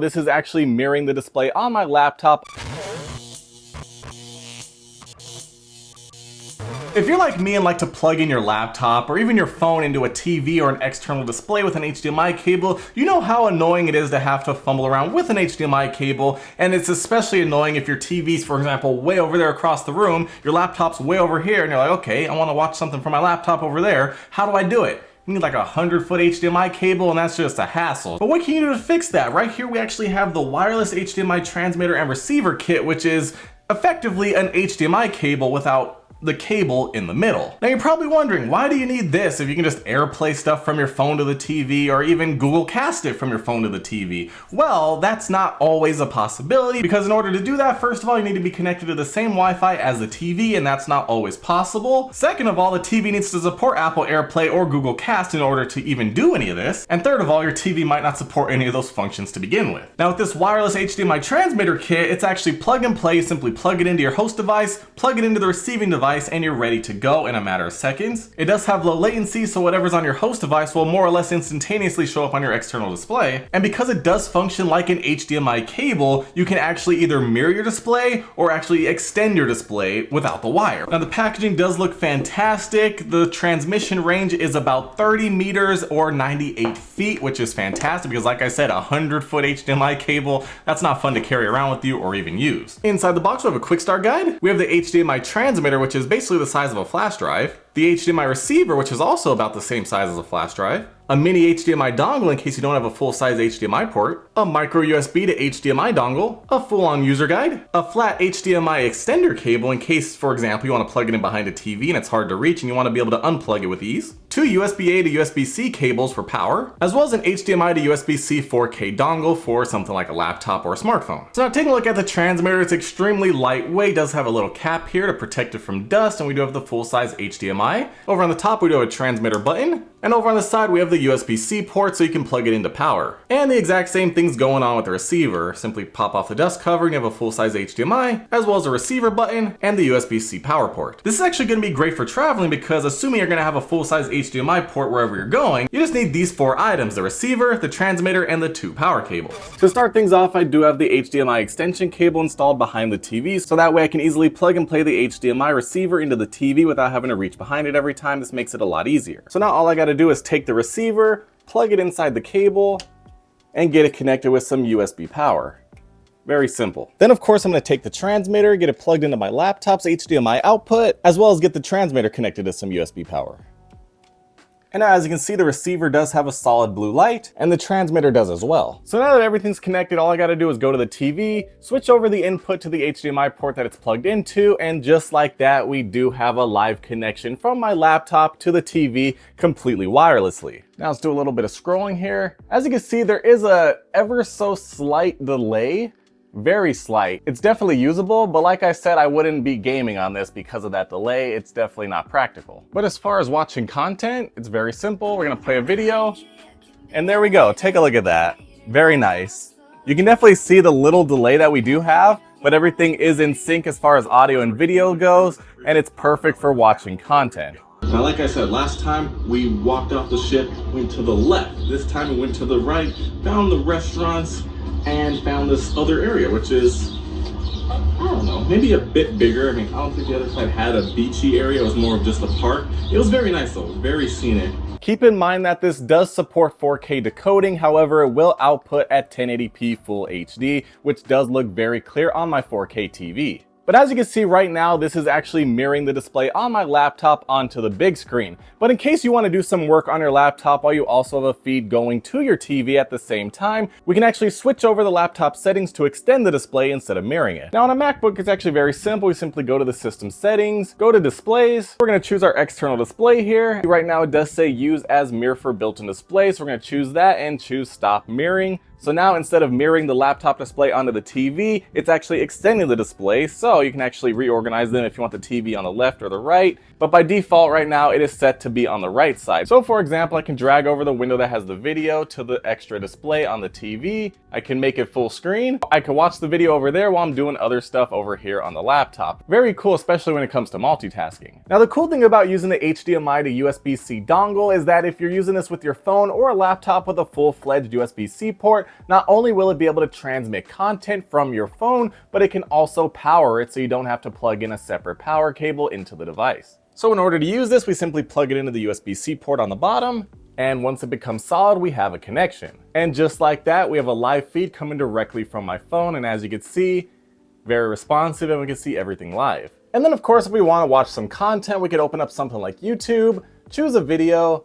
This is actually mirroring the display on my laptop. If you're like me and like to plug in your laptop or even your phone into a TV or an external display with an HDMI cable, you know how annoying it is to have to fumble around with an HDMI cable, and it's especially annoying if your TV's, for example, way over there across the room, your laptop's way over here, and you're like, okay, I want to watch something from my laptop over there. How do I do it? You need like a 100-foot HDMI cable, and that's just a hassle. But what can you do to fix that? Right here we actually have the wireless HDMI transmitter and receiver kit, which is effectively an HDMI cable without the cable in the middle. Now you're probably wondering, why do you need this if you can just AirPlay stuff from your phone to the TV or even Google Cast it from your phone to the TV? Well, that's not always a possibility, because in order to do that, first of all, you need to be connected to the same Wi-Fi as the TV, and that's not always possible. Second of all, the TV needs to support Apple AirPlay or Google Cast in order to even do any of this. And third of all, your TV might not support any of those functions to begin with. Now with this wireless HDMI transmitter kit, it's actually plug and play. You simply plug it into your host device, plug it into the receiving device, and you're ready to go in a matter of seconds. It does have low latency, so whatever's on your host device will more or less instantaneously show up on your external display. And because it does function like an HDMI cable, you can actually either mirror your display or actually extend your display without the wire. Now the packaging does look fantastic. The transmission range is about 30 meters or 98 feet, which is fantastic because, like I said, a 100-foot HDMI cable, that's not fun to carry around with you or even use. Inside the box we have a quick start guide. We have the HDMI transmitter, which is basically the size of a flash drive, the HDMI receiver, which is also about the same size as a flash drive, a mini HDMI dongle in case you don't have a full-size HDMI port, a micro USB to HDMI dongle, a full-on user guide, a flat HDMI extender cable in case, for example, you want to plug it in behind a TV and it's hard to reach and you want to be able to unplug it with ease, two USB-A to USB-C cables for power, as well as an HDMI to USB-C 4K dongle for something like a laptop or a smartphone. So now taking a look at the transmitter, it's extremely lightweight, does have a little cap here to protect it from dust, and we do have the full-size HDMI. Over on the top we do have a transmitter button, and over on the side we have the USB-C port so you can plug it into power. And the exact same thing's going on with the receiver. Simply pop off the dust cover and you have a full-size HDMI, as well as a receiver button and the USB-C power port. This is actually going to be great for traveling because assuming you're going to have a full-size HDMI port wherever you're going, you just need these four items: the receiver, the transmitter, and the two power cables. To start things off, I do have the HDMI extension cable installed behind the TV, so that way I can easily plug and play the HDMI receiver into the TV without having to reach behind it every time. This makes it a lot easier. So now all I got to do is take the receiver, plug it inside the cable, and get it connected with some USB power. Very simple. Then of course I'm going to take the transmitter, get it plugged into my laptop's HDMI output, as well as get the transmitter connected to some USB power. And now as you can see, the receiver does have a solid blue light, and the transmitter does as well. So now that everything's connected, all I gotta do is go to the TV, switch over the input to the HDMI port that it's plugged into, and just like that, we do have a live connection from my laptop to the TV completely wirelessly. Now let's do a little bit of scrolling here. As you can see, there is a ever so slight delay. Very slight. It's definitely usable, but like I said, I wouldn't be gaming on this because of that delay. It's definitely not practical. But as far as watching content, it's very simple. We're gonna play a video, and there we go. Take a look at that. Very nice. You can definitely see the little delay that we do have, but everything is in sync as far as audio and video goes, and it's perfect for watching content. Now, like I said, last time we walked off the ship, went to the left. This time we went to the right, found the restaurants, and found this other area, which is, I don't know, maybe a bit bigger. I mean, I don't think the other side had a beachy area. It was more of just a park. It was very nice though, very scenic. Keep in mind that this does support 4K decoding, however, it will output at 1080p Full HD, which does look very clear on my 4K TV. But as you can see right now, this is actually mirroring the display on my laptop onto the big screen. But in case you want to do some work on your laptop while you also have a feed going to your TV at the same time, we can actually switch over the laptop settings to extend the display instead of mirroring it. Now on a MacBook, it's actually very simple. We simply go to the system settings, go to displays. We're going to choose our external display here. Right now it does say use as mirror for built-in display, so we're going to choose that and choose stop mirroring. So now instead of mirroring the laptop display onto the TV, it's actually extending the display, so you can actually reorganize them if you want the TV on the left or the right. But by default right now, it is set to be on the right side. So for example, I can drag over the window that has the video to the extra display on the TV, I can make it full screen. I can watch the video over there while I'm doing other stuff over here on the laptop. Very cool, especially when it comes to multitasking. Now, the cool thing about using the HDMI to USB-C dongle is that if you're using this with your phone or a laptop with a full-fledged USB-C port, not only will it be able to transmit content from your phone, but it can also power it so you don't have to plug in a separate power cable into the device. So in order to use this, we simply plug it into the USB-C port on the bottom, and once it becomes solid, we have a connection. And just like that, we have a live feed coming directly from my phone, and as you can see, very responsive, and we can see everything live. And then of course, if we want to watch some content, we could open up something like YouTube, choose a video,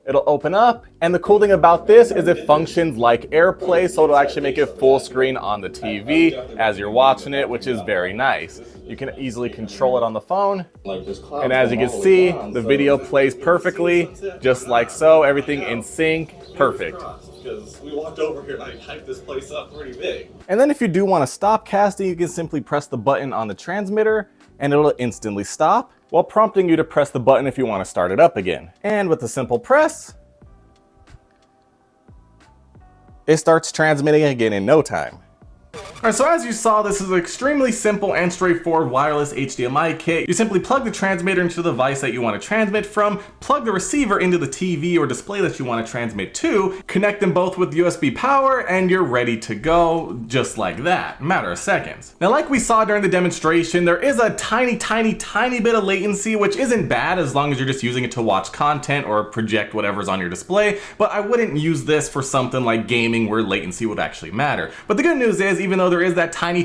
it'll open up, and the cool thing about this is it functions like AirPlay, so it'll actually make it full screen on the TV as you're watching it, which is very nice. You can easily control it on the phone, and as you can see, the video plays perfectly, just like so, everything in sync, perfect. Because we walked over here and I hyped this place up pretty big. And then if you do want to stop casting, you can simply press the button on the transmitter, and it'll instantly stop, while prompting you to press the button if you want to start it up again. And with a simple press, it starts transmitting again in no time. Alright, so as you saw, this is an extremely simple and straightforward wireless HDMI kit. You simply plug the transmitter into the device that you want to transmit from, plug the receiver into the TV or display that you want to transmit to, connect them both with USB power, and you're ready to go, just like that, matter of seconds. Now, like we saw during the demonstration, there is a tiny bit of latency, which isn't bad as long as you're just using it to watch content or project whatever's on your display, but I wouldn't use this for something like gaming where latency would actually matter. But the good news is, even though there is that tiny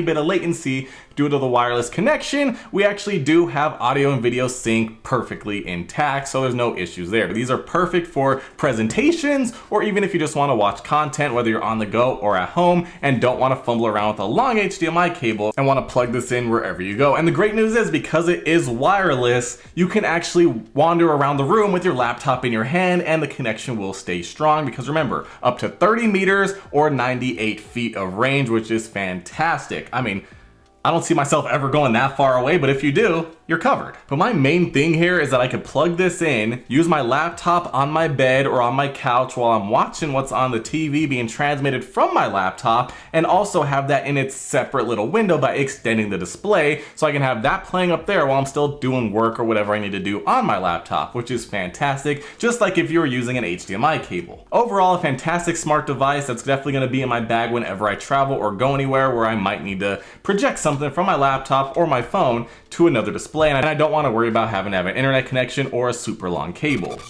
bit of latency due to the wireless connection, we actually do have audio and video sync perfectly intact, so there's no issues there. These are perfect for presentations, or even if you just want to watch content, whether you're on the go or at home and don't want to fumble around with a long HDMI cable and want to plug this in wherever you go. And the great news is, because it is wireless, you can actually wander around the room with your laptop in your hand and the connection will stay strong, because remember, up to 30 meters or 98 feet of range, which is fantastic. I mean, I don't see myself ever going that far away, but if you do, you're covered. But my main thing here is that I could plug this in, use my laptop on my bed or on my couch while I'm watching what's on the TV being transmitted from my laptop, and also have that in its separate little window by extending the display, so I can have that playing up there while I'm still doing work or whatever I need to do on my laptop, which is fantastic, just like if you were using an HDMI cable. Overall, a fantastic smart device that's definitely going to be in my bag whenever I travel or go anywhere where I might need to project something from my laptop or my phone to another display, and I don't want to worry about having to have an internet connection or a super long cable.